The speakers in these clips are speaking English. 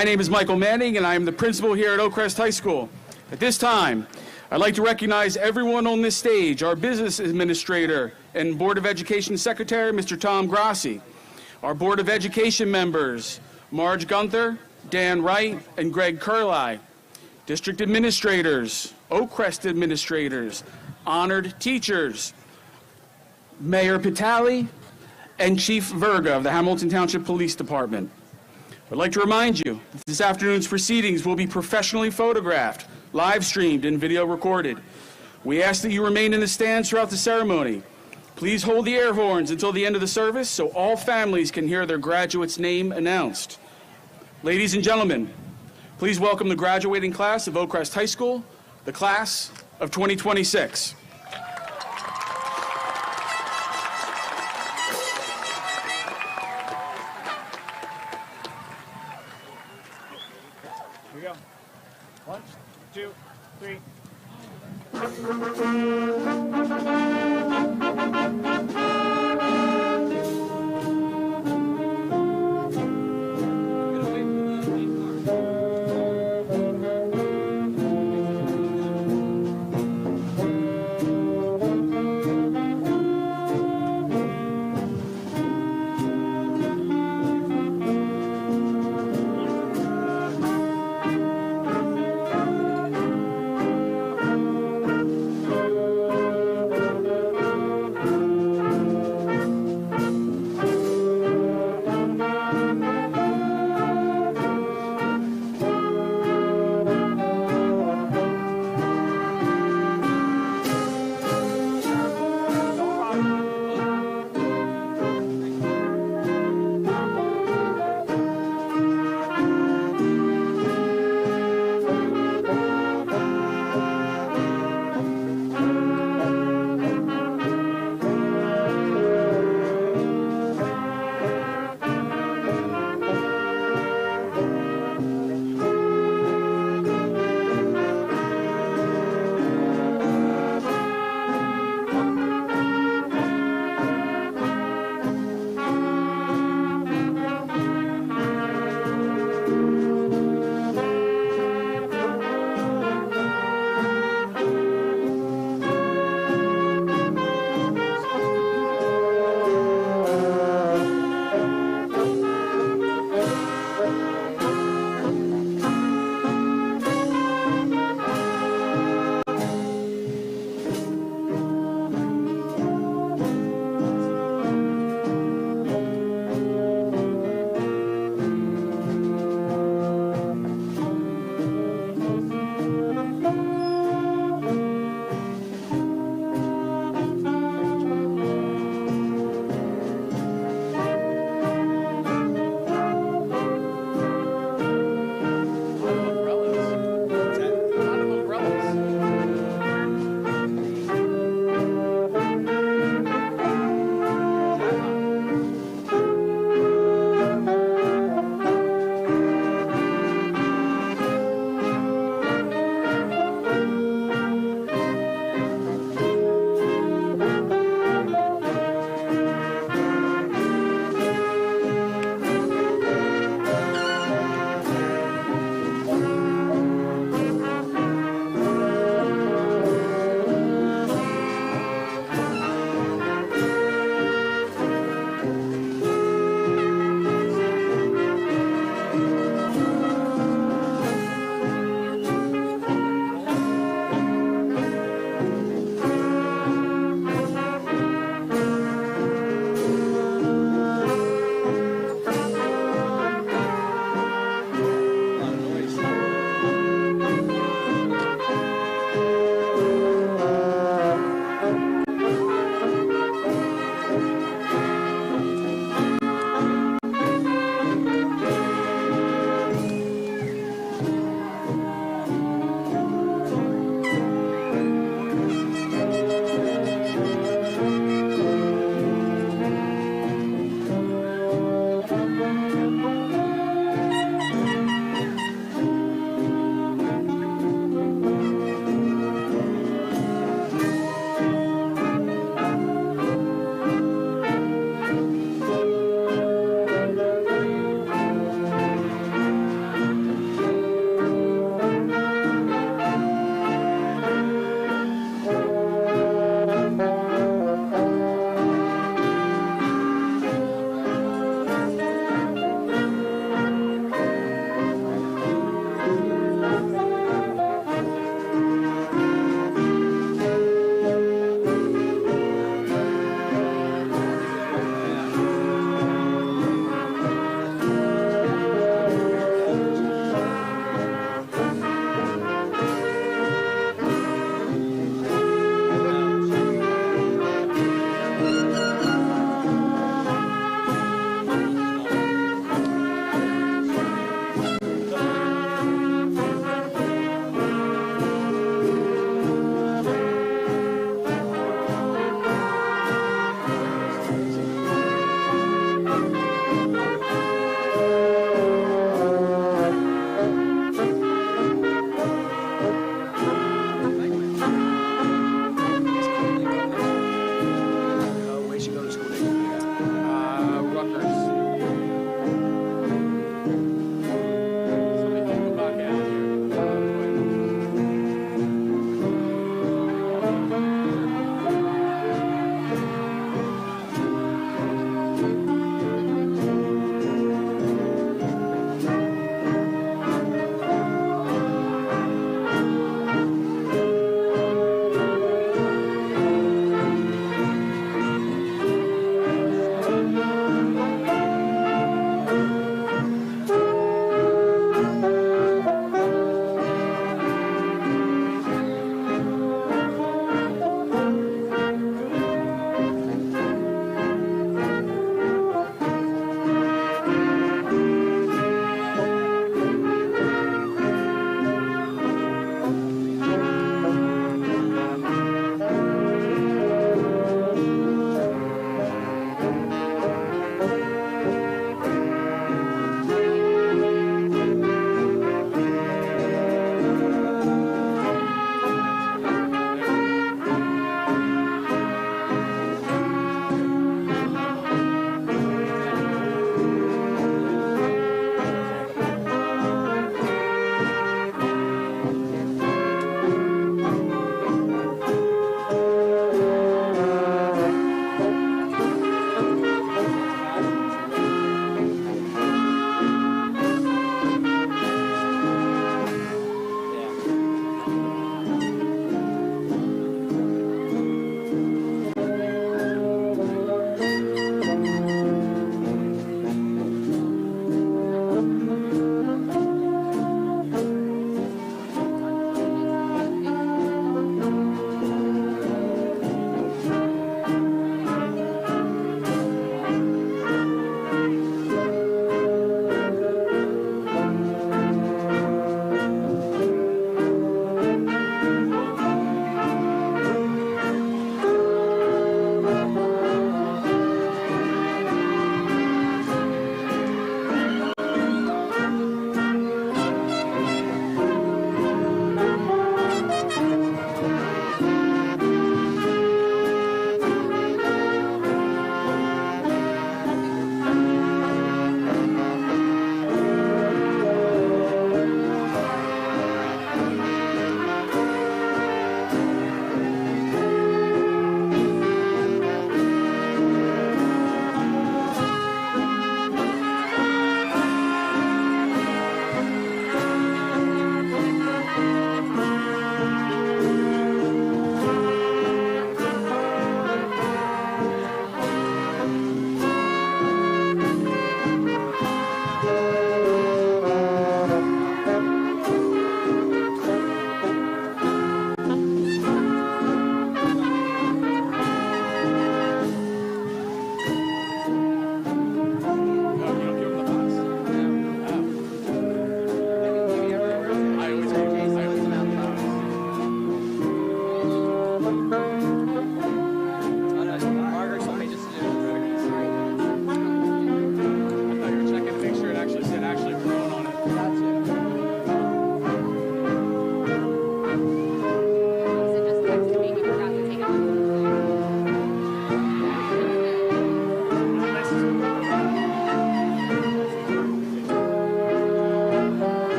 My name is Michael Manning, and I am the principal here at Oakcrest High School. At this time, I'd like to recognize everyone on this stage, our business administrator and Board of Education Secretary, Mr. Tom Grassi, our Board of Education members, Marge Gunther, Dan Wright, and Greg Curley, district administrators, Oakcrest administrators, honored teachers, Mayor Pitali, and Chief Verga of the Hamilton Township Police Department. I'd like to remind you that this afternoon's proceedings will be professionally photographed, live streamed, and video recorded. We ask that you remain in the stands throughout the ceremony. Please hold the air horns until the end of the service so all families can hear their graduate's name announced. Ladies and gentlemen, please welcome the graduating class of Oakcrest High School, the class of 2026. Here we go. 1, 2, 3.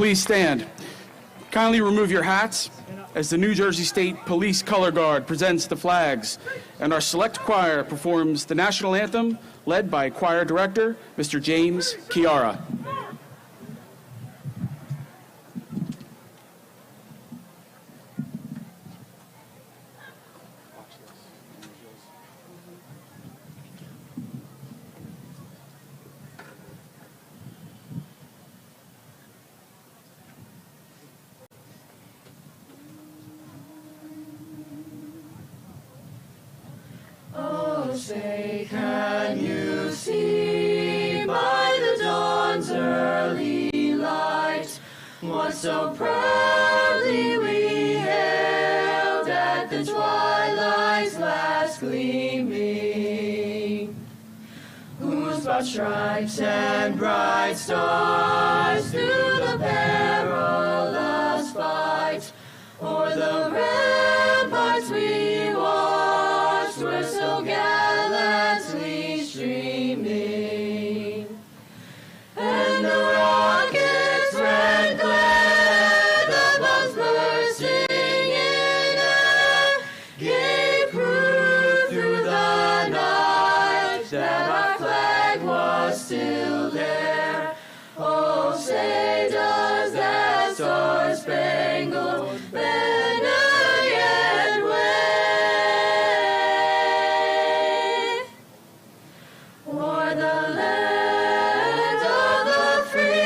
please stand? Kindly remove your hats as the New Jersey State Police Color Guard presents the flags, and our select choir performs the national anthem led by choir director, Mr. James Chiara. Say, can you see by the dawn's early light what so proudly we hailed at the twilight's last gleaming, whose broad stripes and bright stars through the perilous fight o'er the ramparts we watched were so gallantly streaming, and the rocket's red glare, the bombs bursting in air, gave proof through the night that our flag was still there. Oh, say does that star-spangled banner yet wave o'er the land of the free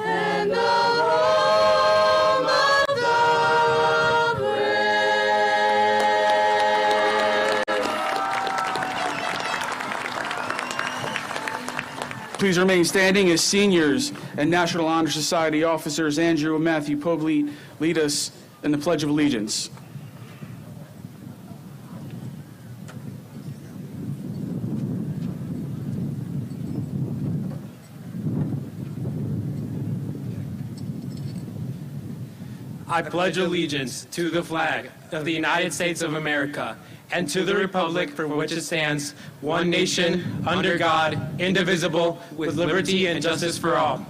and the home of the brave. Please remain standing as seniors and National Honor Society officers Andrew and Matthew Poblete lead us in the Pledge of Allegiance. I pledge allegiance to the flag of the United States of America and to the republic for which it stands, one nation, under God, indivisible, with liberty and justice for all.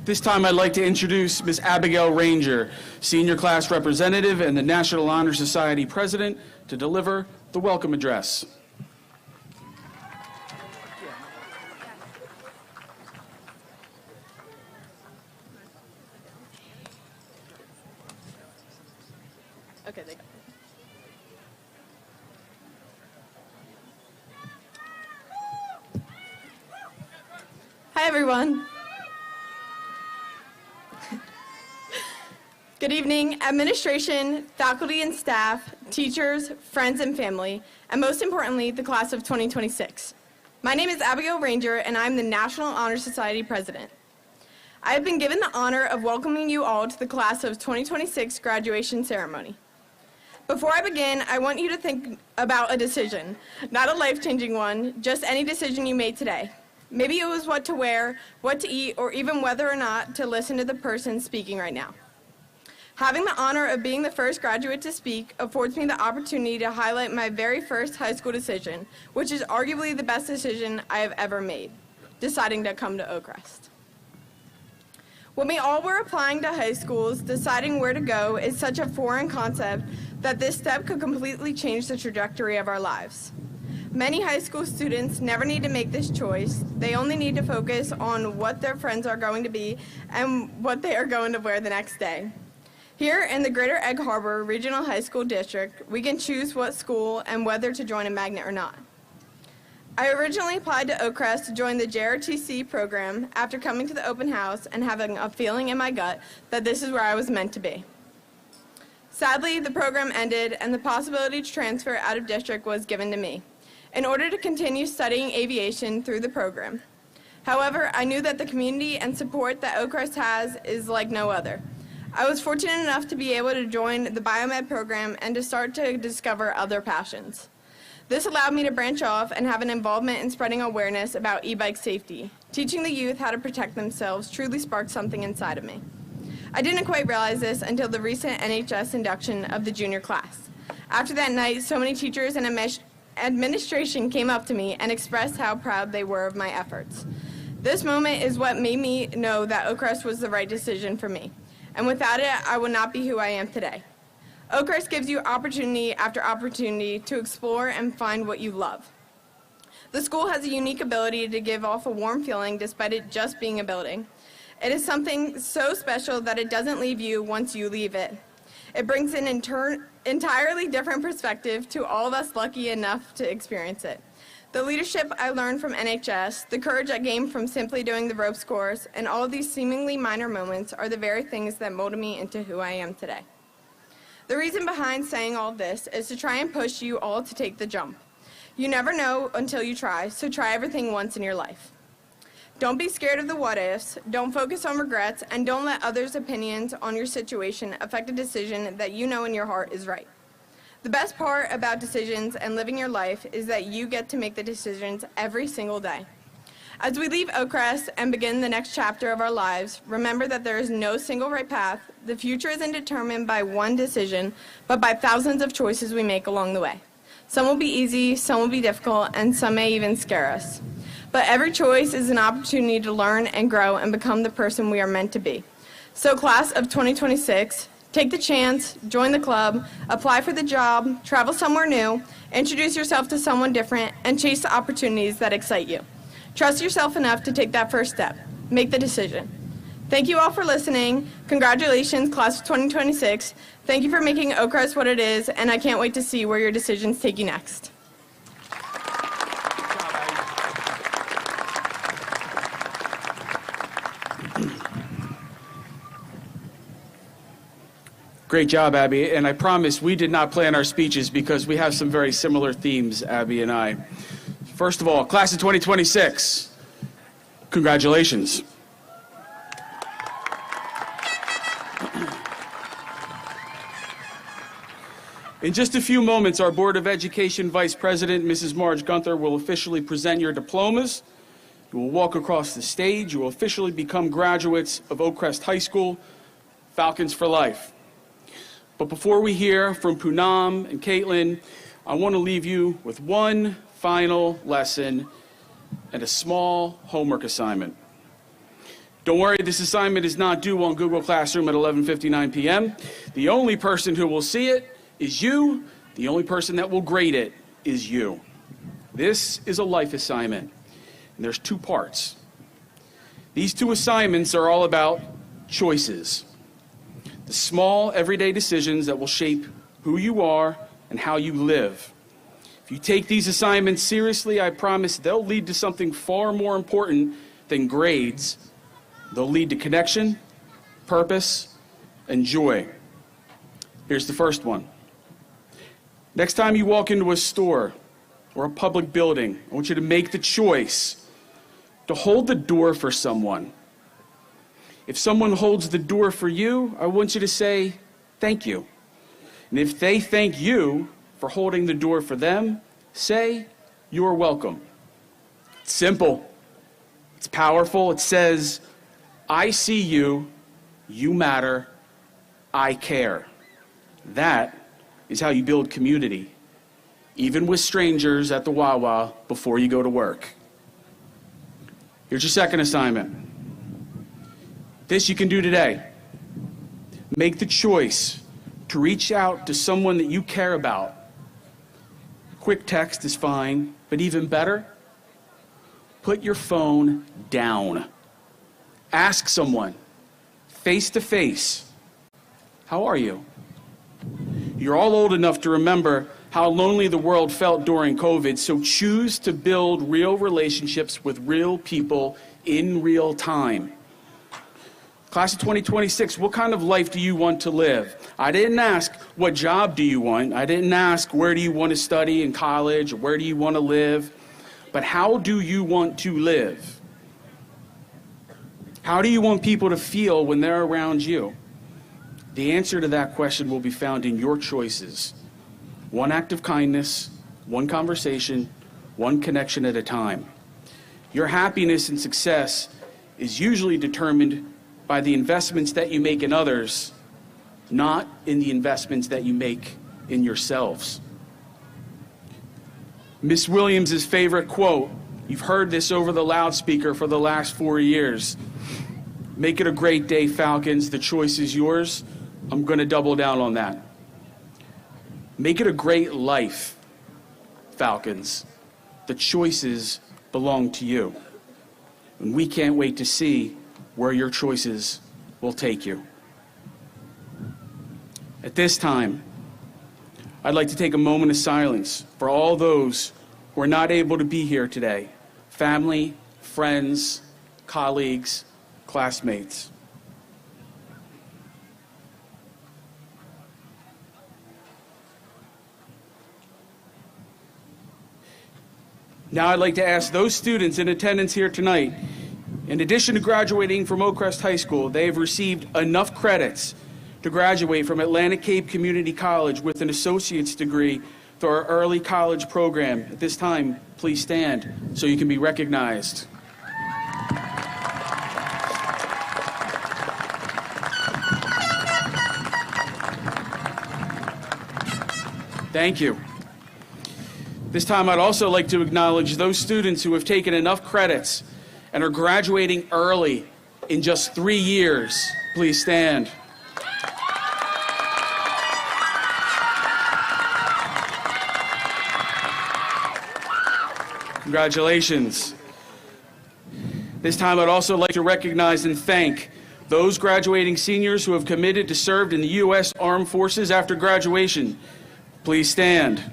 This time I'd like to introduce Ms. Abigail Ranger, Senior Class Representative and the National Honor Society President, to deliver the welcome address. Okay, they go. Hi, everyone. Good evening, administration, faculty and staff, teachers, friends and family, and most importantly, the class of 2026. My name is Abigail Ranger, and I'm the National Honor Society President. I have been given the honor of welcoming you all to the class of 2026 graduation ceremony. Before I begin, I want you to think about a decision, not a life-changing one, just any decision you made today. Maybe it was what to wear, what to eat, or even whether or not to listen to the person speaking right now. Having the honor of being the first graduate to speak affords me the opportunity to highlight my very first high school decision, which is arguably the best decision I have ever made, deciding to come to Oakcrest. When we all were applying to high schools, deciding where to go is such a foreign concept that this step could completely change the trajectory of our lives. Many high school students never need to make this choice. They only need to focus on what their friends are going to be and what they are going to wear the next day. Here in the Greater Egg Harbor Regional High School District, we can choose what school and whether to join a magnet or not. I originally applied to Oakcrest to join the JRTC program after coming to the open house and having a feeling in my gut that this is where I was meant to be. Sadly, the program ended and the possibility to transfer out of district was given to me in order to continue studying aviation through the program. However, I knew that the community and support that Oakcrest has is like no other. I was fortunate enough to be able to join the biomed program and to start to discover other passions. This allowed me to branch off and have an involvement in spreading awareness about e-bike safety. Teaching the youth how to protect themselves truly sparked something inside of me. I didn't quite realize this until the recent NHS induction of the junior class. After that night, so many teachers and administration came up to me and expressed how proud they were of my efforts. This moment is what made me know that Oakcrest was the right decision for me. And without it, I would not be who I am today. Oakcrest gives you opportunity after opportunity to explore and find what you love. The school has a unique ability to give off a warm feeling despite it just being a building. It is something so special that it doesn't leave you once you leave it. It brings an entirely different perspective to all of us lucky enough to experience it. The leadership I learned from NHS, the courage I gained from simply doing the ropes course, and all of these seemingly minor moments are the very things that molded me into who I am today. The reason behind saying all this is to try and push you all to take the jump. You never know until you try, so try everything once in your life. Don't be scared of the what-ifs, don't focus on regrets, and don't let others' opinions on your situation affect a decision that you know in your heart is right. The best part about decisions and living your life is that you get to make the decisions every single day. As we leave Oakcrest and begin the next chapter of our lives, remember that there is no single right path. The future isn't determined by one decision, but by thousands of choices we make along the way. Some will be easy, some will be difficult, and some may even scare us. But every choice is an opportunity to learn and grow and become the person we are meant to be. So class of 2026, take the chance, join the club, apply for the job, travel somewhere new, introduce yourself to someone different, and chase the opportunities that excite you. Trust yourself enough to take that first step. Make the decision. Thank you all for listening. Congratulations, class of 2026. Thank you for making Oakcrest what it is, and I can't wait to see where your decisions take you next. Great job, Abby. And I promise we did not plan our speeches because we have some very similar themes, Abby and I. First of all, class of 2026, congratulations. In just a few moments, our Board of Education Vice President, Mrs. Marge Gunther, will officially present your diplomas. You will walk across the stage. You will officially become graduates of Oakcrest High School, Falcons for Life. But before we hear from Poonam and Caitlin, I want to leave you with one final lesson and a small homework assignment. Don't worry, this assignment is not due on Google Classroom at 11:59 p.m. The only person who will see it is you. The only person that will grade it is you. This is a life assignment, and there's two parts. These two assignments are all about choices. The small, everyday decisions that will shape who you are and how you live. If you take these assignments seriously, I promise they'll lead to something far more important than grades. They'll lead to connection, purpose, and joy. Here's the first one. Next time you walk into a store or a public building, I want you to make the choice to hold the door for someone. If someone holds the door for you, I want you to say, thank you. And if they thank you for holding the door for them, say, you're welcome. It's simple. It's powerful. It says, I see you, you matter, I care. That is how you build community, even with strangers at the Wawa before you go to work. Here's your second assignment. This you can do today. Make the choice to reach out to someone that you care about. Quick text is fine, but even better, put your phone down. Ask someone, face to face, how are you? You're all old enough to remember how lonely the world felt during COVID, so choose to build real relationships with real people in real time. Class of 2026, what kind of life do you want to live? I didn't ask, what job do you want? I didn't ask, where do you want to study in college? Or where do you want to live? But how do you want to live? How do you want people to feel when they're around you? The answer to that question will be found in your choices. One act of kindness, one conversation, one connection at a time. Your happiness and success is usually determined by the investments that you make in others, not in the investments that you make in yourselves. Miss Williams' favorite quote, you've heard this over the loudspeaker for the last 4 years. Make it a great day, Falcons. The choice is yours. I'm going to double down on that. Make it a great life, Falcons. The choices belong to you. And we can't wait to see where your choices will take you. At this time, I'd like to take a moment of silence for all those who are not able to be here today. Family, friends, colleagues, classmates. Now I'd like to ask those students in attendance here tonight, in addition to graduating from Oakcrest High School, they have received enough credits to graduate from Atlantic Cape Community College with an associate's degree through our early college program. At this time, please stand so you can be recognized. Thank you. This time, I'd also like to acknowledge those students who have taken enough credits and are graduating early in just 3 years. Please stand. Congratulations. This time, I'd also like to recognize and thank those graduating seniors who have committed to serve in the U.S. Armed Forces after graduation. Please stand.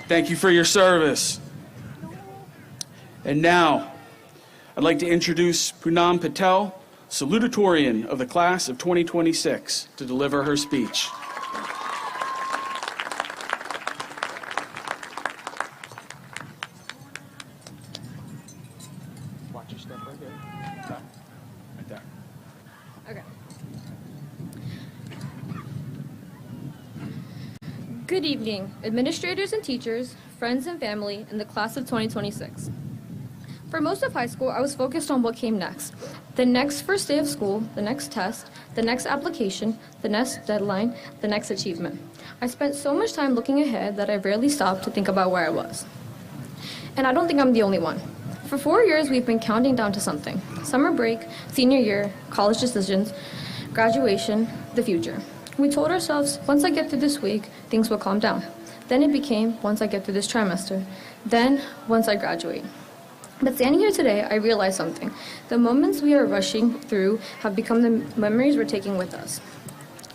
Thank you for your service. And now, I'd like to introduce Poonam Patel, salutatorian of the class of 2026, to deliver her speech. Watch your step right there. Right there. Okay. Good evening, administrators and teachers, friends and family, and the class of 2026. For most of high school, I was focused on what came next. The next first day of school, the next test, the next application, the next deadline, the next achievement. I spent so much time looking ahead that I rarely stopped to think about where I was. And I don't think I'm the only one. For 4 years, we've been counting down to something. Summer break, senior year, college decisions, graduation, the future. We told ourselves, once I get through this week, things will calm down. Then it became, once I get through this trimester. Then, once I graduate. But standing here today, I realized something. The moments we are rushing through have become the memories we're taking with us.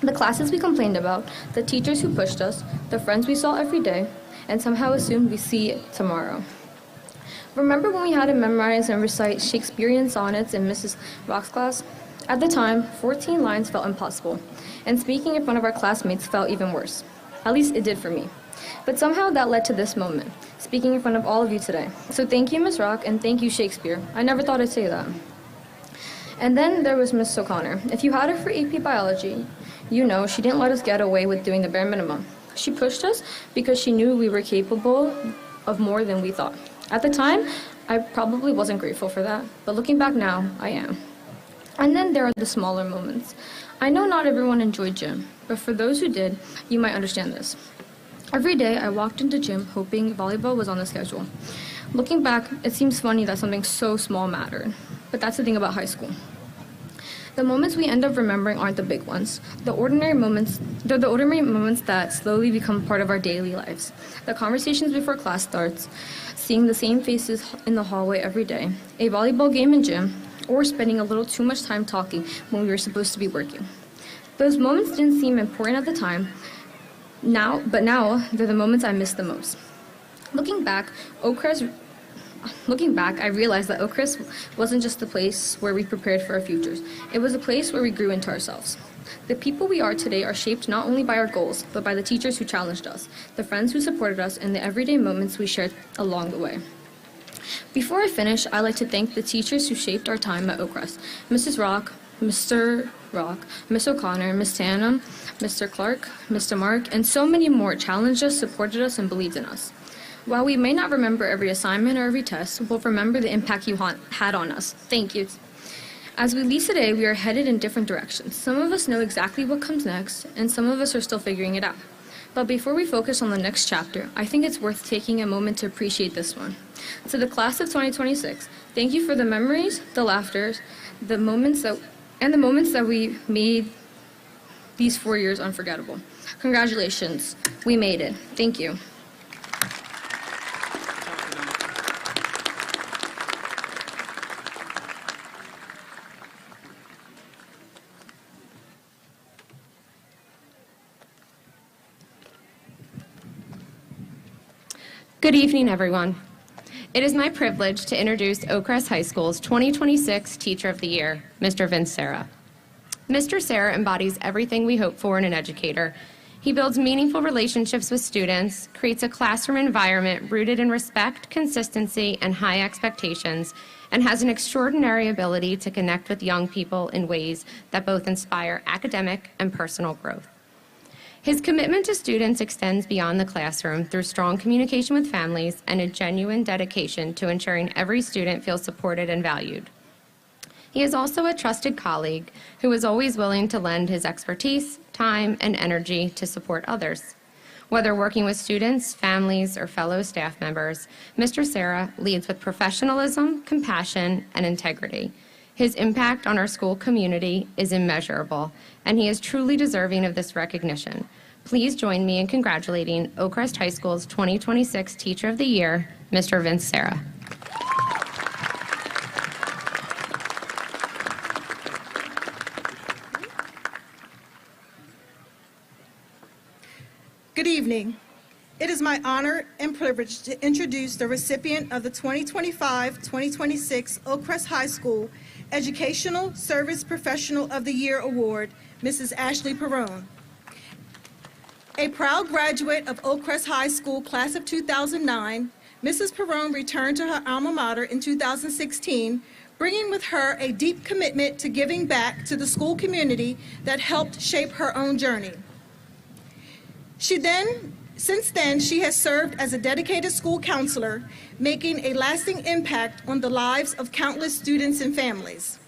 The classes we complained about, the teachers who pushed us, the friends we saw every day, and somehow assumed we see it tomorrow. Remember when we had to memorize and recite Shakespearean sonnets in Mrs. Rock's class? At the time, 14 lines felt impossible, and speaking in front of our classmates felt even worse. At least it did for me. But somehow that led to this moment, speaking in front of all of you today. So thank you, Ms. Rock, and thank you, Shakespeare. I never thought I'd say that. And then there was Ms. O'Connor. If you had her for AP Biology, you know she didn't let us get away with doing the bare minimum. She pushed us because she knew we were capable of more than we thought. At the time, I probably wasn't grateful for that, but looking back now, I am. And then there are the smaller moments. I know not everyone enjoyed gym, but for those who did, you might understand this. Every day, I walked into gym hoping volleyball was on the schedule. Looking back, it seems funny that something so small mattered, but that's the thing about high school. The moments we end up remembering aren't the big ones. They're the ordinary moments that slowly become part of our daily lives. The conversations before class starts, seeing the same faces in the hallway every day, a volleyball game in gym, or spending a little too much time talking when we were supposed to be working. Those moments didn't seem important at the time, but now they're the moments I miss the most. Looking back, I realized that Oakcrest wasn't just a place where we prepared for our futures. It was a place where we grew into ourselves. The people we are today are shaped not only by our goals, but by the teachers who challenged us, the friends who supported us, and the everyday moments we shared along the way. Before I finish, I'd like to thank the teachers who shaped our time at Oakcrest. Mrs. Rock, Mr. Rock, Miss O'Connor, Miss Tannum, Mr. Clark, Mr. Mark, and so many more challenged us, supported us, and believed in us. While we may not remember every assignment or every test, we'll remember the impact you had on us. Thank you. As we leave today, we are headed in different directions. Some of us know exactly what comes next, and some of us are still figuring it out. But before we focus on the next chapter, I think it's worth taking a moment to appreciate this one. To the class of 2026, thank you for the memories, the laughter, the moments that we made these 4 years unforgettable. Congratulations, we made it. Thank you. Good evening, everyone. It is my privilege to introduce Oakcrest High School's 2026 Teacher of the Year, Mr. Vince Serra. Mr. Serra embodies everything we hope for in an educator. He builds meaningful relationships with students, creates a classroom environment rooted in respect, consistency, and high expectations, and has an extraordinary ability to connect with young people in ways that both inspire academic and personal growth. His commitment to students extends beyond the classroom through strong communication with families and a genuine dedication to ensuring every student feels supported and valued. He is also a trusted colleague who is always willing to lend his expertise, time, and energy to support others. Whether working with students, families, or fellow staff members, Mr. Serra leads with professionalism, compassion, and integrity. His impact on our school community is immeasurable, and he is truly deserving of this recognition. Please join me in congratulating Oakcrest High School's 2026 Teacher of the Year, Mr. Vince Serra. Good evening. It is my honor and privilege to introduce the recipient of the 2025-2026 Oakcrest High School Educational Service Professional of the Year Award, Mrs. Ashley Perrone. A proud graduate of Oakcrest High School class of 2009, Mrs. Perrone returned to her alma mater in 2016, bringing with her a deep commitment to giving back to the school community that helped shape her own journey. Since then, she has served as a dedicated school counselor, making a lasting impact on the lives of countless students and families.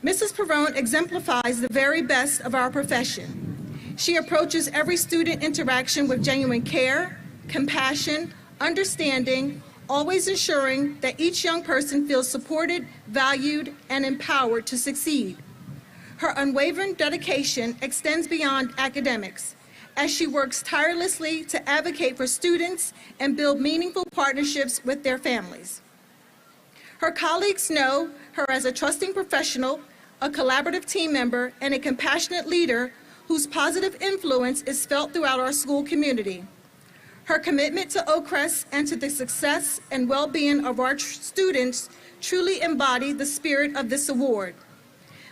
Mrs. Perrone exemplifies the very best of our profession. She approaches every student interaction with genuine care, compassion, understanding, always ensuring that each young person feels supported, valued, and empowered to succeed. Her unwavering dedication extends beyond academics, as she works tirelessly to advocate for students and build meaningful partnerships with their families. Her colleagues know her as a trusting professional, a collaborative team member, and a compassionate leader whose positive influence is felt throughout our school community. Her commitment to Oakcrest and to the success and well-being of our students truly embody the spirit of this award.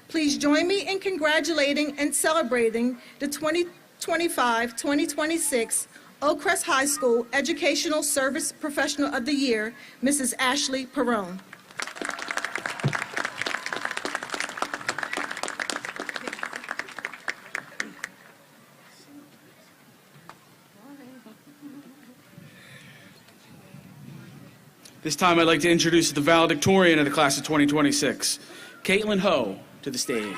Please join me in congratulating and celebrating the 2025-2026 Oakcrest High School Educational Service Professional of the Year, Mrs. Ashley Perrone. This time I'd like to introduce the valedictorian of the class of 2026, Caitlin Ho, to the stage.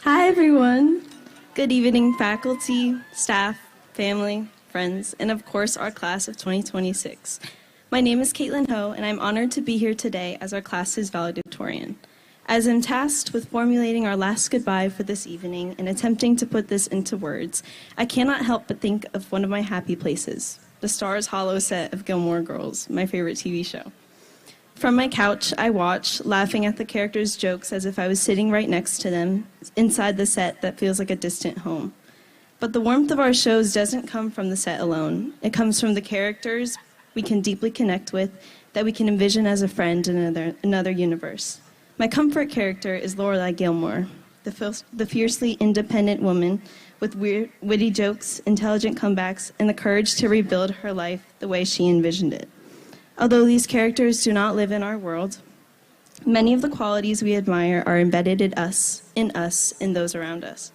Hi, everyone. Good evening, faculty, staff, family, friends, and of course, our class of 2026. My name is Caitlin Ho, and I'm honored to be here today as our class's valedictorian. As I'm tasked with formulating our last goodbye for this evening and attempting to put this into words, I cannot help but think of one of my happy places, the Stars Hollow set of Gilmore Girls, my favorite TV show. From my couch, I watch, laughing at the characters' jokes as if I was sitting right next to them, inside the set that feels like a distant home. But the warmth of our shows doesn't come from the set alone. It comes from the characters we can deeply connect with, that we can envision as a friend in another universe. My comfort character is Lorelai Gilmore, the fiercely independent woman with witty jokes, intelligent comebacks, and the courage to rebuild her life the way she envisioned it. Although these characters do not live in our world, many of the qualities we admire are embedded in us, and those around us.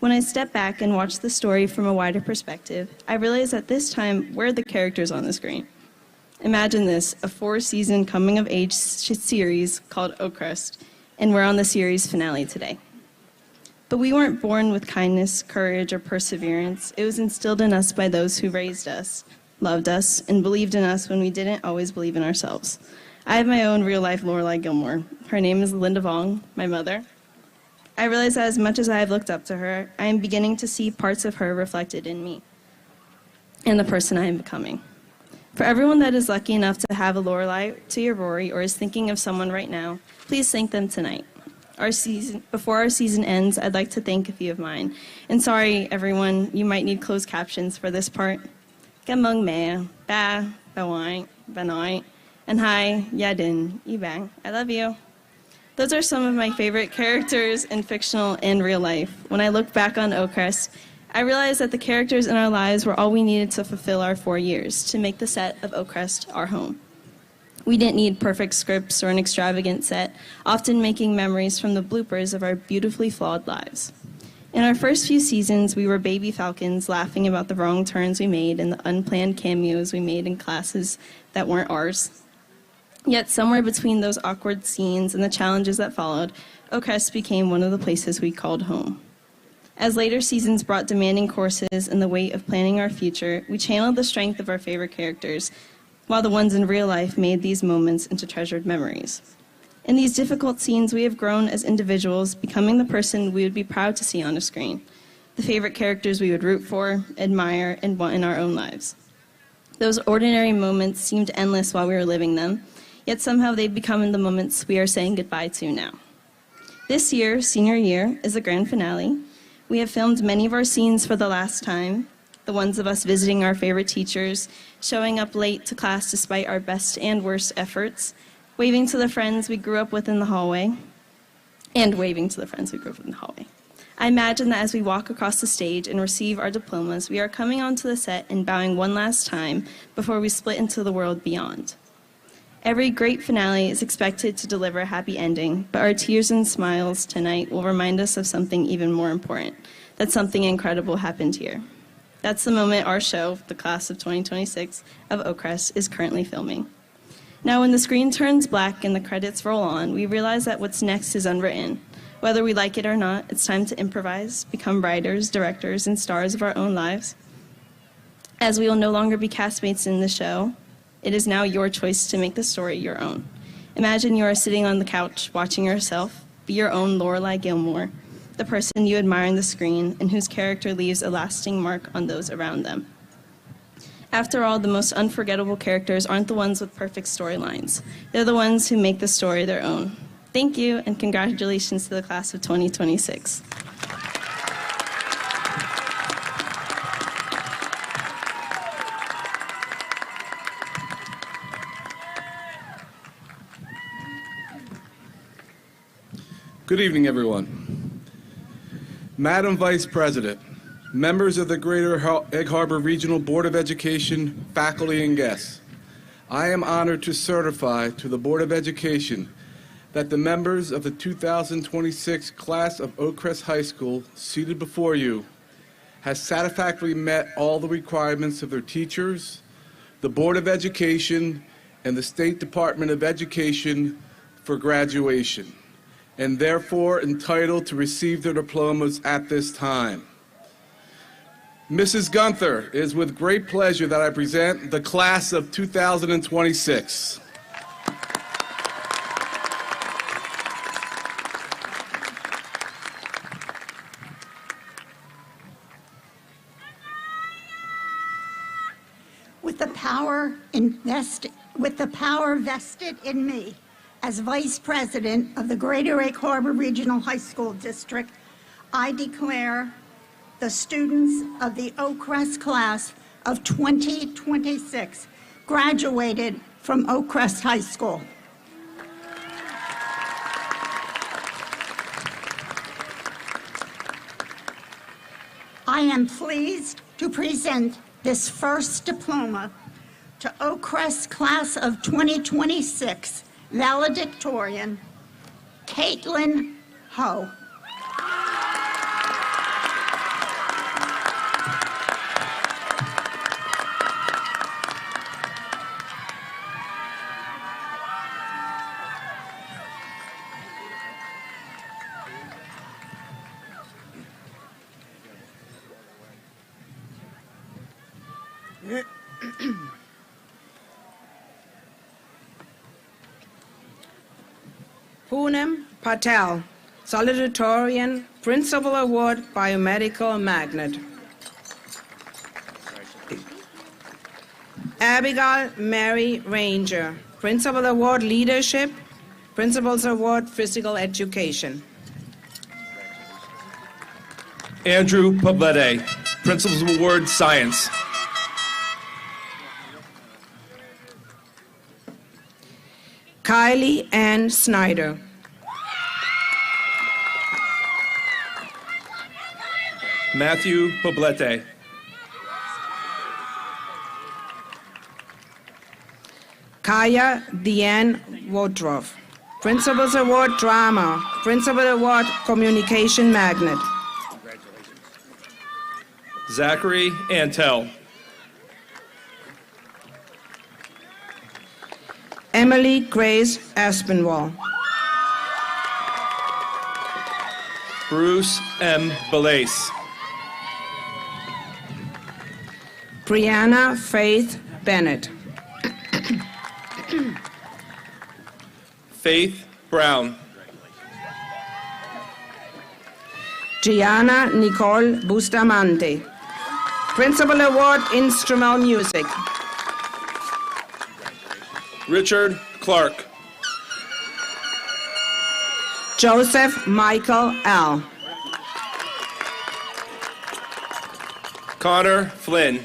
When I step back and watch the story from a wider perspective, I realize that this time we're the characters on the screen. Imagine this, a 4-season coming-of-age series called Oakcrest, and we're on the series finale today. But we weren't born with kindness, courage, or perseverance. It was instilled in us by those who raised us, loved us, and believed in us when we didn't always believe in ourselves. I have my own real-life Lorelai Gilmore. Her name is Linda Vong, my mother. I realize that as much as I have looked up to her, I am beginning to see parts of her reflected in me and the person I am becoming. For everyone that is lucky enough to have a Lorelai to your Rory or is thinking of someone right now, please thank them tonight. Before our season ends, I'd like to thank a few of mine. And sorry, everyone, you might need closed captions for this part. Gamung me, ba, bawai, banoi, and hi, yadin, ibang. I love you. Those are some of my favorite characters in fictional and real life. When I look back on Oakcrest, I realized that the characters in our lives were all we needed to fulfill our 4 years, to make the set of Oakcrest our home. We didn't need perfect scripts or an extravagant set, often making memories from the bloopers of our beautifully flawed lives. In our first few seasons, we were baby falcons laughing about the wrong turns we made and the unplanned cameos we made in classes that weren't ours. Yet somewhere between those awkward scenes and the challenges that followed, Oakcrest became one of the places we called home. As later seasons brought demanding courses and the weight of planning our future, we channeled the strength of our favorite characters, while the ones in real life made these moments into treasured memories. In these difficult scenes, we have grown as individuals, becoming the person we would be proud to see on a screen, the favorite characters we would root for, admire, and want in our own lives. Those ordinary moments seemed endless while we were living them, yet somehow they've become the moments we are saying goodbye to now. This year, senior year, is the grand finale. We have filmed many of our scenes for the last time, the ones of us visiting our favorite teachers, showing up late to class despite our best and worst efforts, waving to the friends we grew up with in the hallway, I imagine that as we walk across the stage and receive our diplomas, we are coming onto the set and bowing one last time before we split into the world beyond. Every great finale is expected to deliver a happy ending, but our tears and smiles tonight will remind us of something even more important, that something incredible happened here. That's the moment our show, the class of 2026 of Oakcrest, is currently filming. Now, when the screen turns black and the credits roll on, we realize that what's next is unwritten. Whether we like it or not, it's time to improvise, become writers, directors, and stars of our own lives. As we will no longer be castmates in the show, it is now your choice to make the story your own. Imagine you are sitting on the couch watching yourself be your own Lorelai Gilmore, the person you admire on the screen and whose character leaves a lasting mark on those around them. After all, the most unforgettable characters aren't the ones with perfect storylines. They're the ones who make the story their own. Thank you, and congratulations to the class of 2026. Good evening, everyone. Madam Vice President, members of the Greater Egg Harbor Regional Board of Education, faculty, and guests, I am honored to certify to the Board of Education that the members of the 2026 class of Oakcrest High School seated before you has satisfactorily met all the requirements of their teachers, the Board of Education, and the State Department of Education for graduation, and therefore entitled to receive their diplomas at this time. Mrs. Gunther, it is with great pleasure that I present the class of 2026. With the power vested in me as Vice President of the Greater Egg Harbor Regional High School District, I declare the students of the Oakcrest class of 2026 graduated from Oakcrest High School. I am pleased to present this first diploma to Oakcrest Class of 2026 valedictorian, Caitlin Ho. Poonam Patel, Salutatorian, Principal Award, Biomedical Magnet. Abigail Mary Ranger, Principal Award, Leadership, Principal's Award, Physical Education. Andrew Poblete, Principal's Award, Science. Kylie Ann Snyder. Matthew Poblete. Kaya Deanne Woodruff, Principal's Award, Drama, Principal Award, Communication Magnet. Zachary Antel. Emily Grace Aspinwall. Bruce M. Belace. Brianna Faith Bennett. Faith Brown. Gianna Nicole Bustamante, Principal Award, Instrumental Music. Richard Clark. Joseph Michael L. Connor Flynn.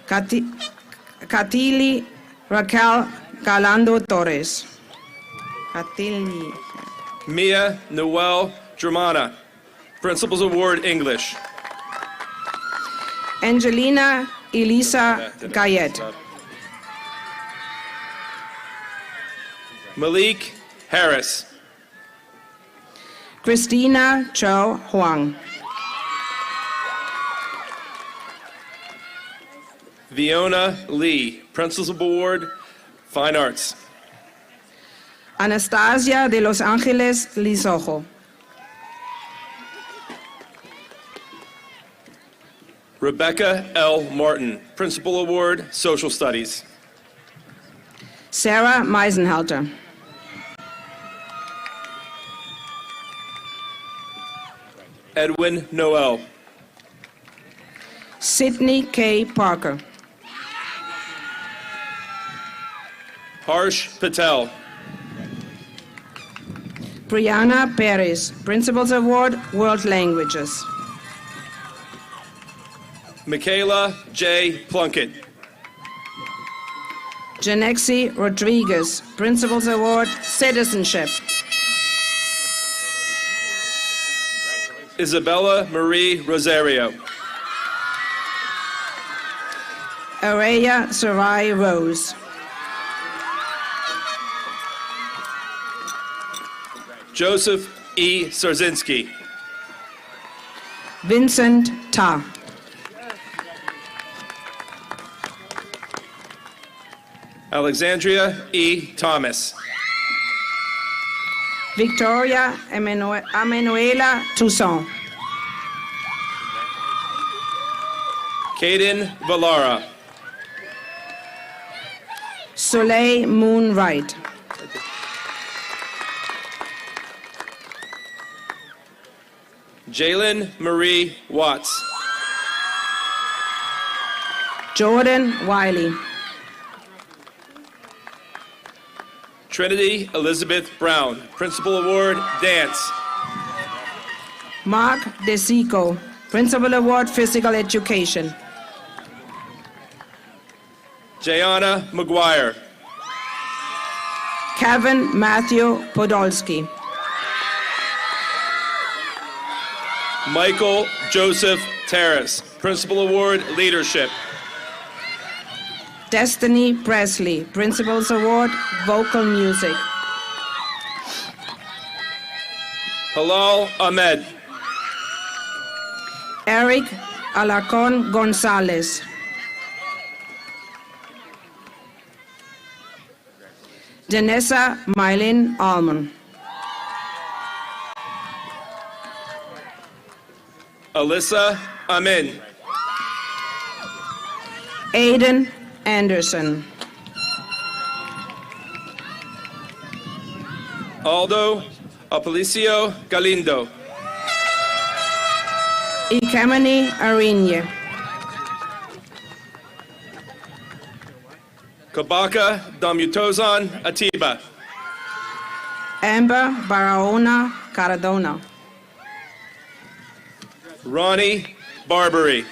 Katili Raquel Galando Torres. Katili. Mia Noel Germana, Principal's Award, English. Angelina Elisa Gayet. Malik Harris. Christina Cho Huang. Fiona Lee, Principal's Award, Fine Arts. Anastasia de Los Angeles Lizojo. Rebecca L. Martin, Principal Award, Social Studies. Sarah Meisenhalter. Edwin Noel. Sydney K. Parker. Harsh Patel. Brianna Perez, Principal's Award, World Languages. Michaela J. Plunkett. Janexi Rodriguez, Principal's Award, Citizenship. Isabella Marie Rosario. Araya Sarai Rose. Joseph E. Sarzinski. Vincent Ta. Alexandria E. Thomas. Victoria Emanuela Toussaint. Caden Valara. Soleil Moon Wright. Jalen Marie Watts. Jordan Wiley. Trinity Elizabeth Brown, Principal Award, Dance. Mark DeSico, Principal Award, Physical Education. Jayana McGuire. Kevin Matthew Podolsky. Michael Joseph Terrace, Principal Award, Leadership. Destiny Presley, Principal's Award, Vocal Music. Halal Ahmed. Eric Alarcon Gonzalez. Janessa Mylin Almond. Alyssa Amin. Aiden Anderson. Aldo Aparicio Galindo. Ikamani Arinya. Kabaka Damutozan Atiba. Amber Barahona Cardona. Ronnie Barbary.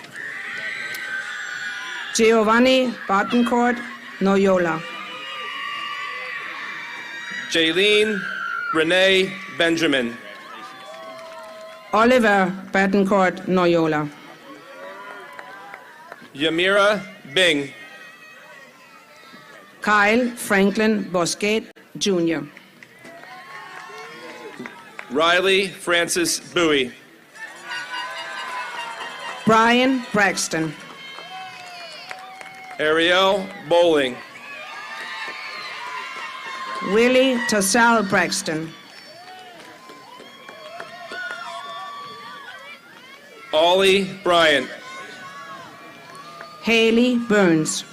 Giovanni Bartoncourt Noyola. Jaylene Renee Benjamin. Oliver Bartoncourt Noyola. Yamira Bing. Kyle Franklin Bosquet Jr. Riley Francis Bowie. Brian Braxton. Ariel Bowling. Willie Tassal Braxton. Ollie Bryant. Haley Burns.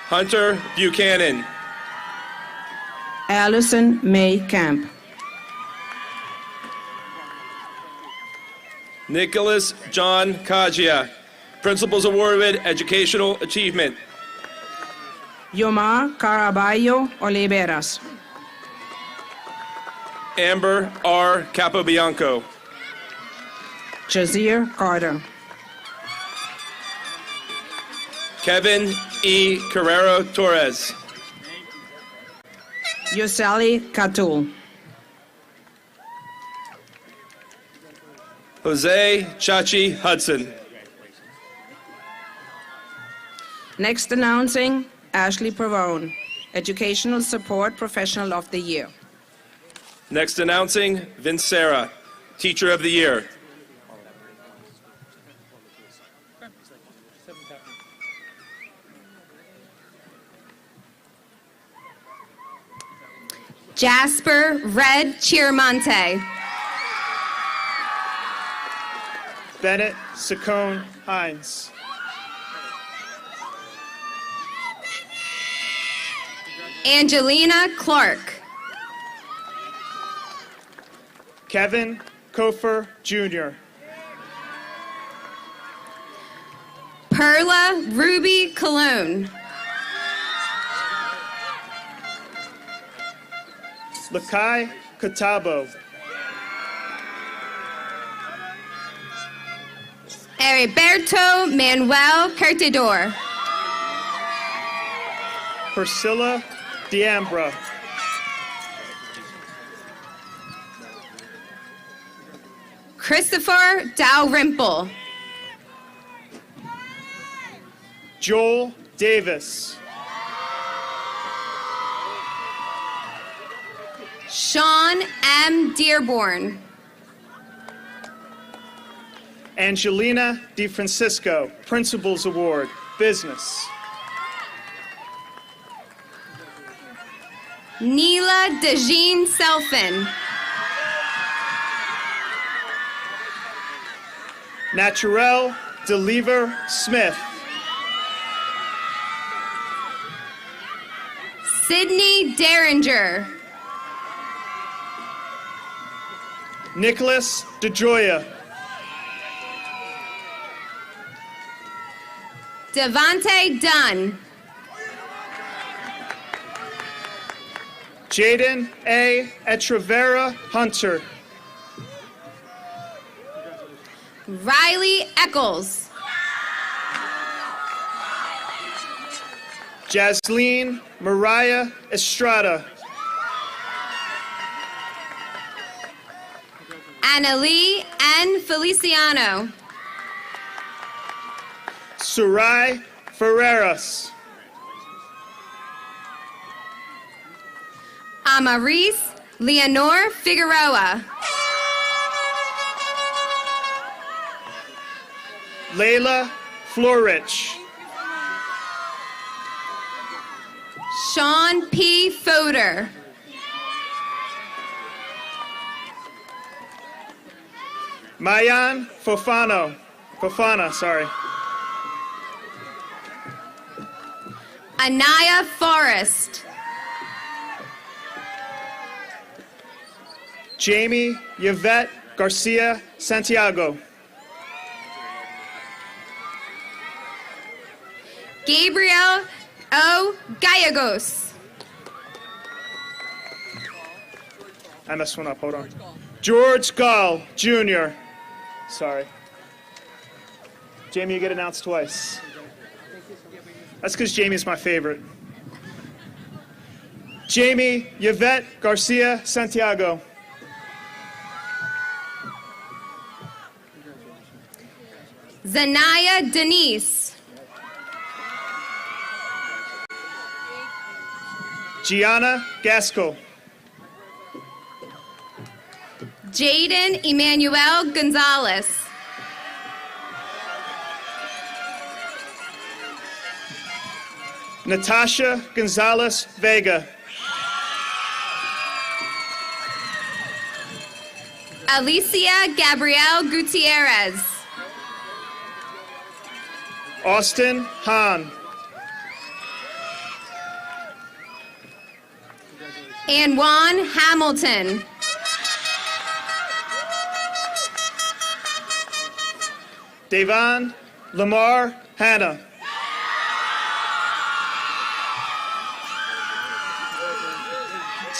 Hunter Buchanan. Allison May Camp. Nicholas John Kajia, Principal's Awarded Educational Achievement. Yomar Caraballo Oliveras. Amber R. Capobianco. Jazir Carter. Kevin E. Carrero Torres. Yuseli Catul. Jose Chachi Hudson. Next announcing, Ashley Pavone, Educational Support Professional of the Year. Next announcing, Vince Serra, Teacher of the Year. Jasper Red Chiaramonte. Bennett Saccone Hines. Angelina Clark. Kevin Kofer Jr. Perla Ruby Cologne. Lakai Katabo. Heriberto Manuel Curtidor. Priscilla Diambra. Christopher Dalrymple. Joel Davis. Sean M. Dearborn. Angelina DeFrancisco, Principal's Award, Business. Neela Dejeen Selfin. Naturel Deliver Smith. Sydney Derringer. Nicholas DeJoya. Devontae Dunn. Jaden A. Etrevera Hunter. Riley Eccles. Jasleen Mariah Estrada. Annalie N. Feliciano. Surai Ferreras. Amaris Leonor Figueroa. Layla Florich. Sean P. Foder. Mayan Fofana, sorry. Anaya Forrest. Jamie Yvette Garcia Santiago. Gabriel O. Gallegos. I messed one up, hold on. George Gall, Jr. Sorry. Jamie, you get announced twice. That's because Jamie's my favorite. Jamie Yvette Garcia Santiago. Zanaya Denise. Gianna Gasco. Jaden Emmanuel Gonzalez. Natasha Gonzalez Vega. Alicia Gabrielle Gutierrez. Austin Hahn. And Juan Hamilton. Devon Lamar Hanna.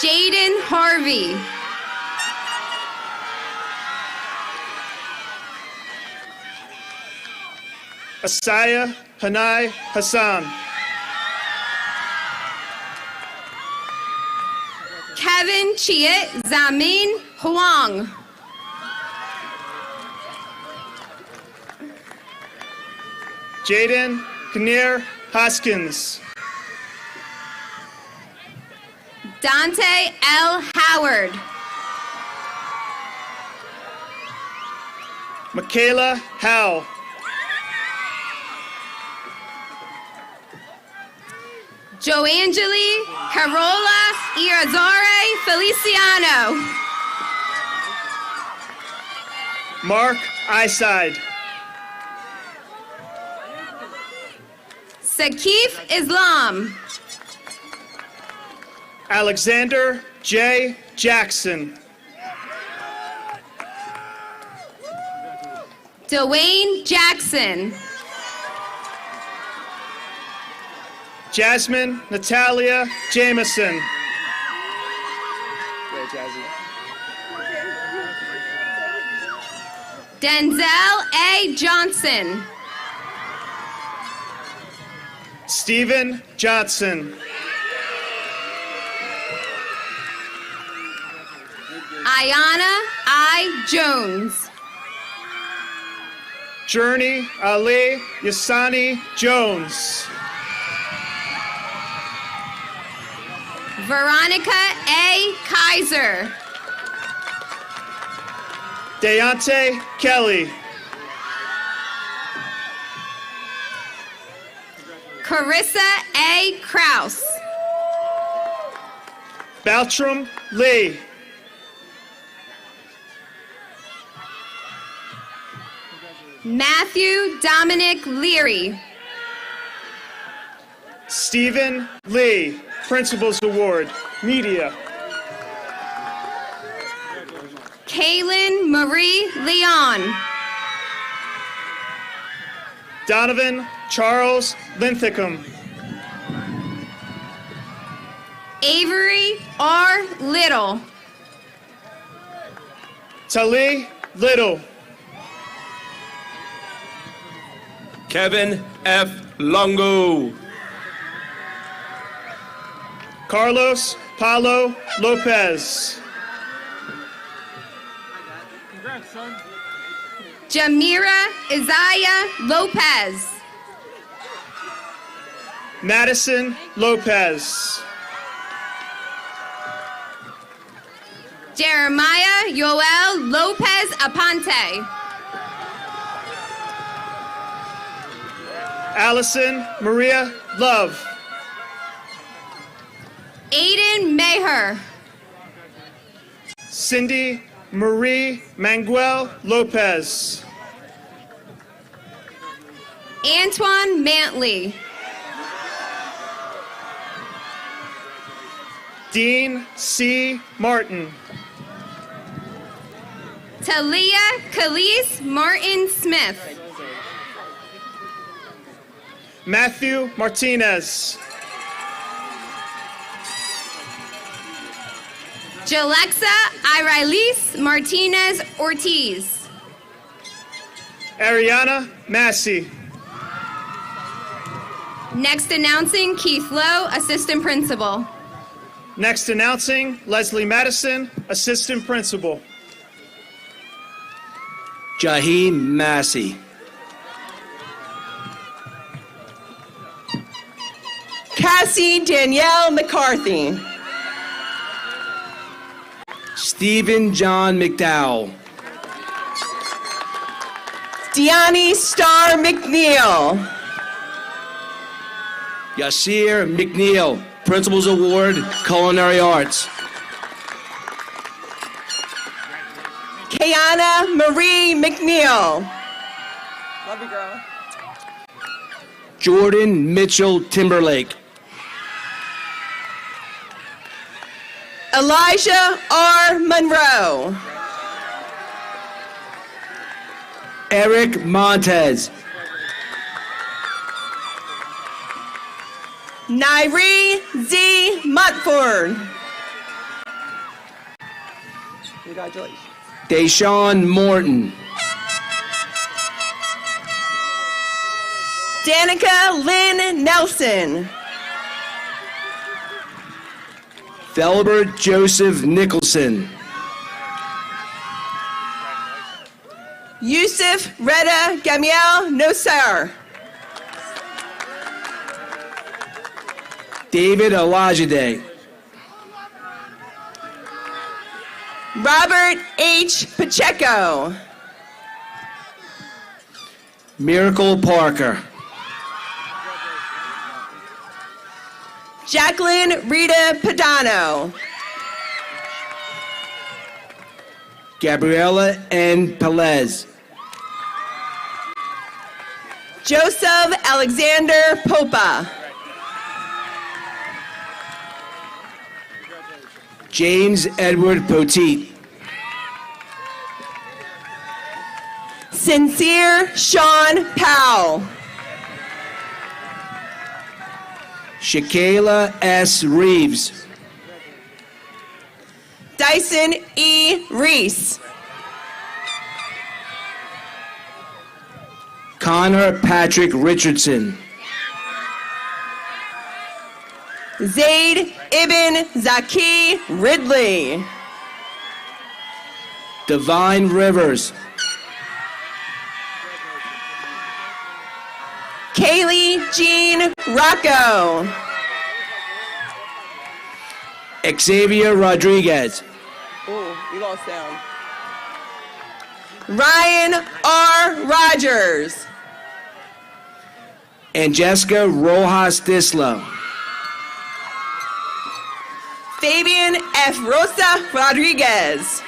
Jaden Harvey. Asaya Hanai Hassan. Kevin Chiet Zamin Huang. Jaden Kinnear Hoskins. Dante L. Howard. Michaela Howell. Joangeli Carola Irazare Feliciano. Mark Iside. Sakif Islam. Alexander J. Jackson. Dwayne Jackson. Jasmine Natalia Jameson. Denzel A. Johnson. Stephen Johnson. Ayana I. Jones. Journey Ali Yasani Jones. Veronica A. Kaiser. Deontay Kelly. Carissa A. Kraus. Baltram Lee. Matthew Dominic Leary. Stephen Lee, Principal's Award, Media. Kaylin Marie Leon. Donovan Charles Linthicum. Avery R. Little. Tali Little. Kevin F. Longo. Carlos Paulo Lopez. Jamira Isaiah Lopez. Madison Lopez. Jeremiah Yoel Lopez Aponte. Allison Maria Love. Aiden Maher. Cindy Marie Manguel Lopez. Antoine Mantley. Dean C. Martin. Talia Khalees Martin Smith. Matthew Martinez. Jalexa Irilis Martinez Ortiz. Ariana Massey. Next announcing Keith Lowe, Assistant Principal. Next announcing Leslie Madison, Assistant Principal. Jaheem Massey. Cassie Danielle McCarthy. Stephen John McDowell. Deani Star McNeil. Yasir McNeil, Principal's Award, Culinary Arts. Kayana Marie McNeil. Love you, girl. Jordan Mitchell Timberlake. Elijah R. Monroe. Eric Montez. Nairi Z. Mutford. Congratulations. Deshaun Morton. Danica Lynn Nelson. Thelbert Joseph Nicholson. Yusuf Reda Gamiel Nosar. David Olajide. Robert H. Pacheco. Miracle Parker. Jacqueline Rita Padano. Gabriela N. Pelez. Joseph Alexander Popa. James Edward Poteet. Sincere Sean Powell. Shakayla S. Reeves. Dyson E. Reese. Connor Patrick Richardson. Zaid Ibn Zaki Ridley. Divine Rivers. Kaylee Jean Rocco. Xavier Rodriguez. Oh, you lost sound. Ryan R. Rogers. And Jessica Rojas Dislo. Fabian F. Rosa Rodriguez.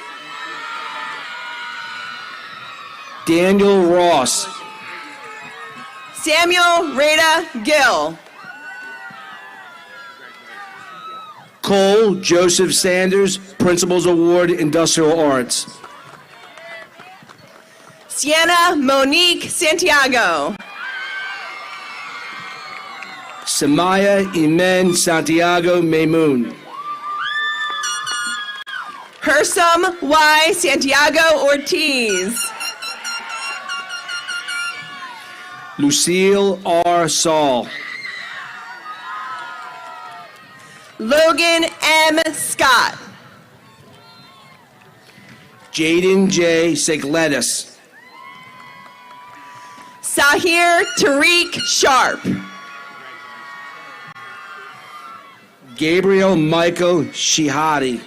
Daniel Ross. Samuel Rada Gill. Cole Joseph Sanders, Principal's Award, Industrial Arts. Sienna Monique Santiago. Samaya Imen Santiago Maymoon. Hersum Y. Santiago Ortiz. Lucille R. Saul. Logan M. Scott. Jaden J. Segletis. Sahir Tariq Sharp. Gabriel Michael Shihadi.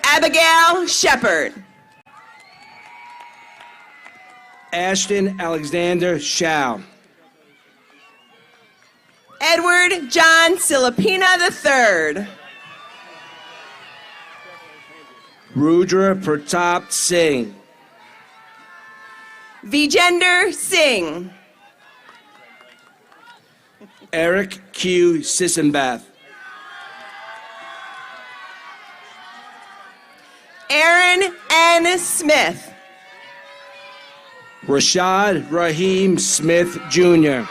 Abigail Shepard. Ashton Alexander Shao. Edward John Silipina III. Rudra Pratap Singh. Vijender Singh. Eric Q. Sissenbath. Aaron N. Smith. Rashad Raheem Smith Jr.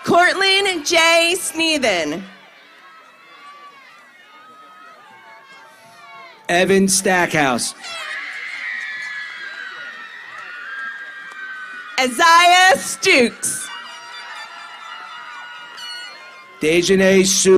Courtland J. Sneathen. Evan Stackhouse. Isaiah Stukes. Dejanay Su.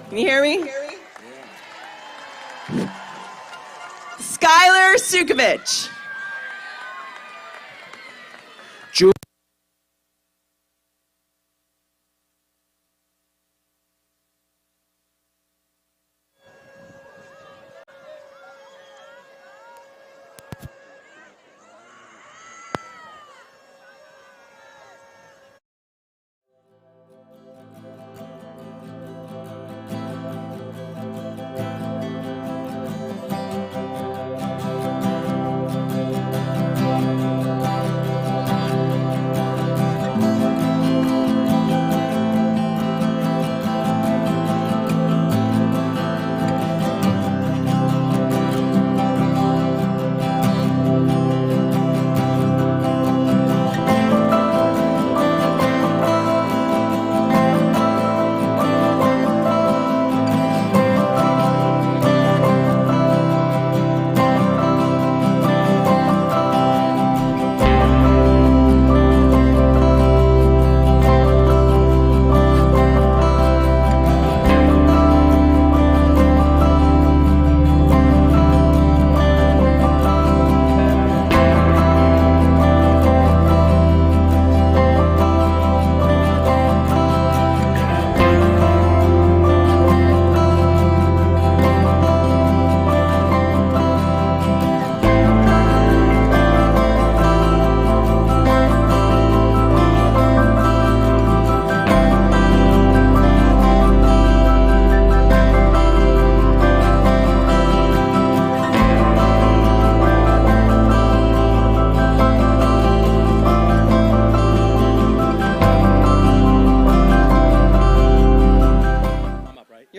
Can you hear me? Skylar Sukovich.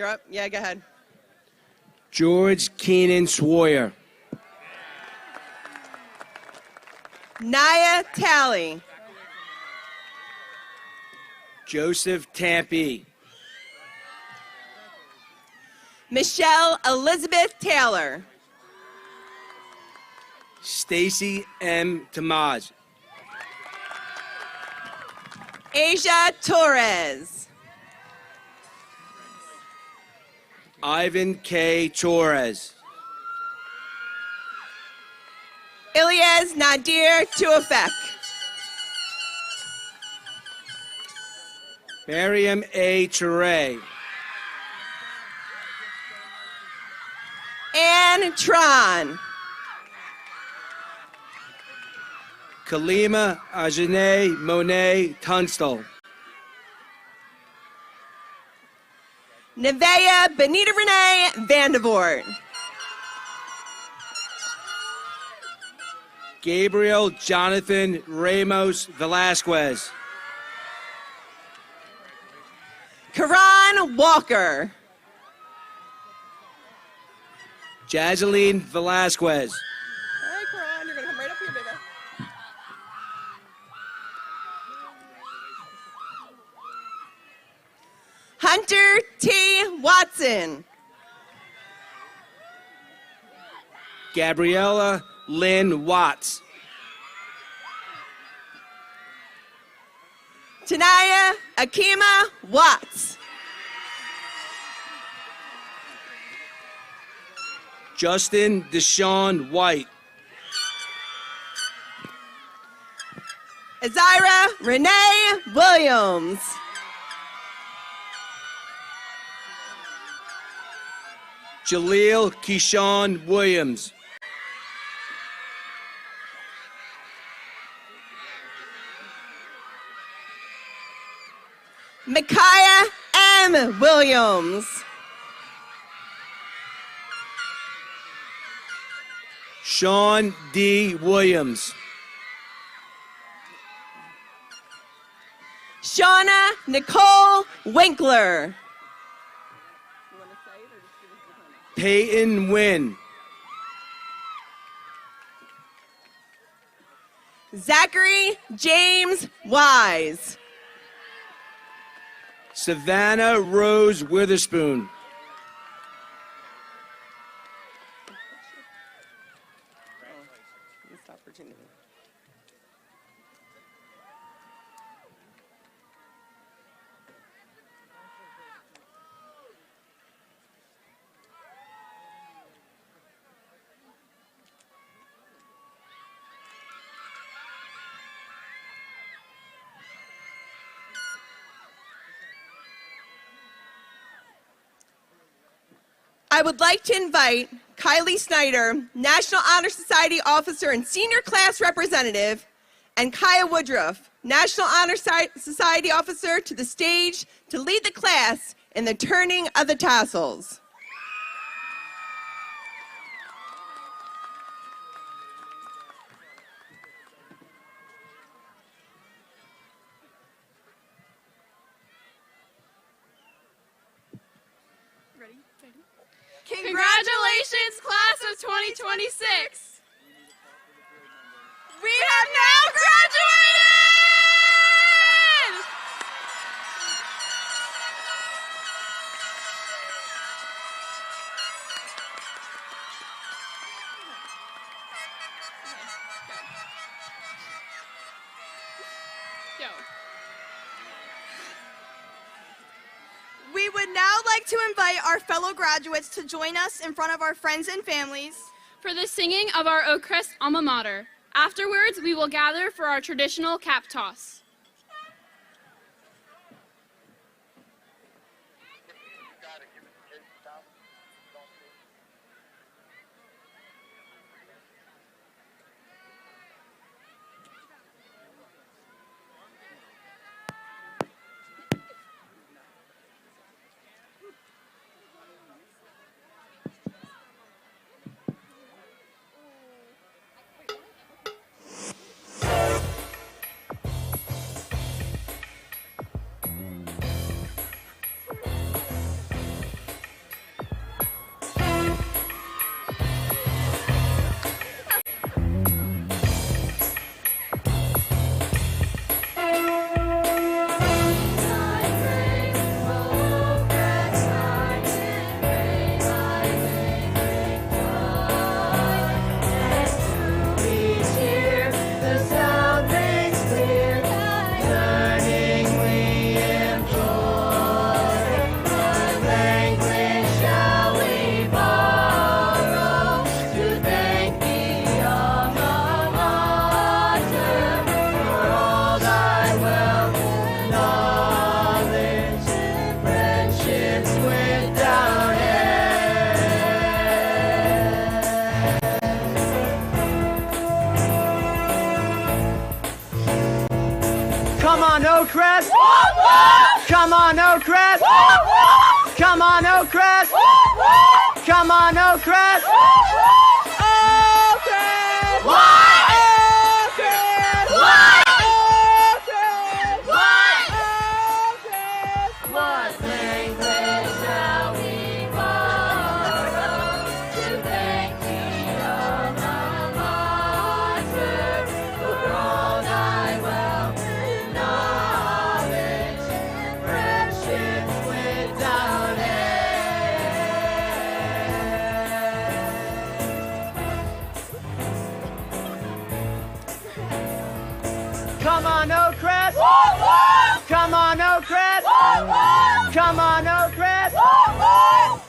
You're up. Yeah, go ahead. George Keenan Sawyer. Naya Talley. Joseph Tampy. Michelle Elizabeth Taylor. Stacy M. Tamaj. Asia Torres. Ivan K. Torres. Ilyas Nadir Tuafek. Miriam A. Ture. Anne Tron. Kalima Ajane Monet Tunstall. Nevaeh Benita Renee Vandevort. Gabriel Jonathan Ramos Velasquez. Karan Walker. Jazeline Velasquez. Hey, Karan, you're going to come right up here, baby. Hunter T. Watson. Gabriella Lynn Watts. Tanaya Akima Watts. Justin Deshaun White. Azira Renee Williams. Jaleel Keyshawn Williams. Micaiah M. Williams. Sean D. Williams. Shauna Nicole Winkler. Peyton Wynn. Zachary James Wise. Savannah Rose Witherspoon. I would like to invite Kylie Snyder, National Honor Society Officer and Senior Class Representative, and Kaya Woodruff, National Honor Society Officer, to the stage to lead the class in the turning of the tassels. Congratulations, class of 2026! We have now graduated! We would now like to invite our fellow graduates to join us in front of our friends and families For the singing of our Oakcrest alma mater. Afterwards, we will gather for our traditional cap toss. Come on, Oakcrest! Come on, Oakcrest! Come on, Oakcrest! Come on, Oakcrest! Oakcrest! What language shall we borrow to thank thee, alma mater, for all thy wealth and knowledge and friendships without end? Come on, Oakcrest! Come on, Oakcrest! Come on, Oakcrest!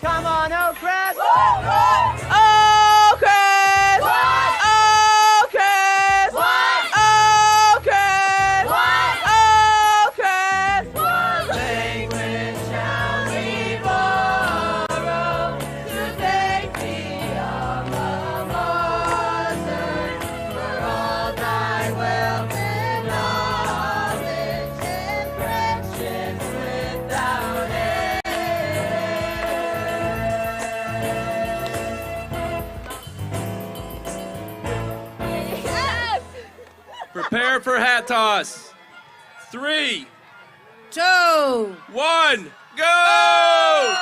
Come on, Oakcrest! Oakcrest! Oakcrest! Oakcrest! Oakcrest! What language shall we borrow to thank thee, alma mater, for all thy wealth and knowledge and friendships without end? Prepare for hat toss. 3, 2, 1, go!